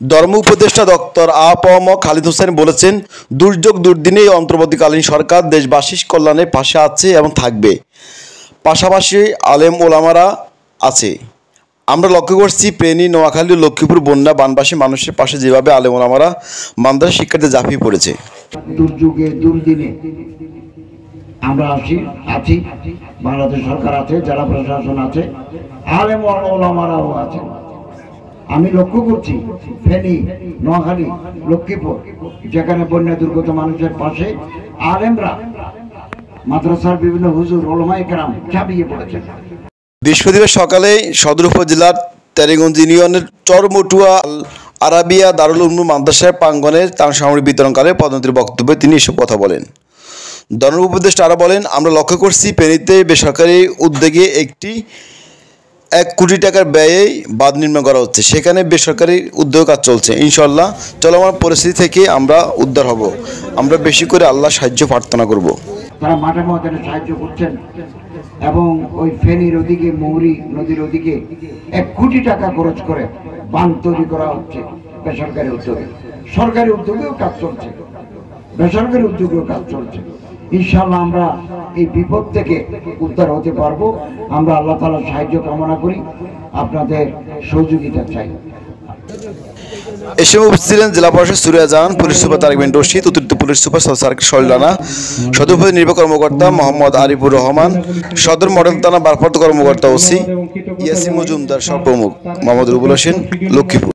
ধর্ম উপদেষ্টা ডক্টর আ.প.ম খালিদ হোসেন বলেছেন, দুর্যোগ দুর্দিনে অন্তর্বর্তীকালীন সরকার দেশবাসীর কল্যাণে পাশে আছে এবং থাকবে। পাশাপাশি আলেম ওলামারা আছে। আমরা লক্ষ্য করছি ফেনী, নোয়াখালী ও লক্ষ্মীপুর বন্যা বানবাসী মানুষের পাশে যেভাবে আলেম ওলামারা মাদ্রাসা শিক্ষার্থী ঝাঁপিয়ে পড়েছে। দুর্যোগে দুর্দিনে আমরা আছি, বাংলাদেশ সরকার আছে, জেলা প্রশাসন আছে, আলেম ওলামারাও আছে। আমি লক্ষ্য করছি ফেনী, নোয়াখালী, লক্ষ্মীপুর যেখানে বন্যা দুর্গত মানুষের পাশে আলেমরা, মাদ্রাসার বিভিন্ন হুজুর ওলামায়ে কেরাম ঝাঁপিয়ে পড়েছেন। বৃহস্পতিবার সকালে সদর উপজেলার তেরেগঞ্জ ইউনিয়নের চরমটুয়া আরাবিয়া দারুল উলুম মাদ্রাসার প্রাঙ্গণে ত্রাণ সামগ্রী বিতরণকালে প্রধানমন্ত্রীর বক্তব্যে তিনি এসব কথা বলেন। ধর্ম উপদেষ্টা আরও বলেন, আমরা লক্ষ্য করছি ফেনীতে বেসরকারি উদ্যোগে 1 কোটি টাকার ব্যয়ে বাঁধ নির্মাণ করা হচ্ছে। সেখানে বেসরকারি উদ্যোগ কাজ চলছে। ইনশাআল্লাহ চলমান পরিস্থিতি থেকে আমরা উদ্ধার হব। আমরা বেশি করে আল্লাহ সাহায্য প্রার্থনা করব। তারা মাঠে ময়দানে সাহায্য করছেন এবং ওই ফেনীর ওদিকে, মৌরি নদীর ওদিকে 1 কোটি টাকা খরচ করে বাঁধ তৈরি করা হচ্ছে বেসরকারি উদ্যোগে। সরকারি উদ্যোগেও কাজ চলছে, বেসরকারি উদ্যোগেও কাজ চলছে। ইনশাআল্লাহ আমরা এই বিপদ থেকে উদ্ধার হতে পারবো। আমরা আল্লাহ তাআলার সাহায্য কামনা করি, আপনাদের সহযোগিতা চাই। এ সময় উপস্থিত ছিলেন জেলা পরিষদ সুরিয়া জাহান, পুলিশ সুপার তারিক বিন রশিদ, অতিরিক্ত পুলিশ সুপার সার্কিট শরীল রানা, সদর উপজেলা নির্বাহী কর্মকর্তা মোহাম্মদ আরিফুর রহমান, সদর মডেল থানা ভারপ্রাপ্ত কর্মকর্তা ওসি ইয়াসিন মজুমদার সহ প্রমুখ। মোহাম্মদ রুবুল হোসেন, লক্ষ্মীপুর।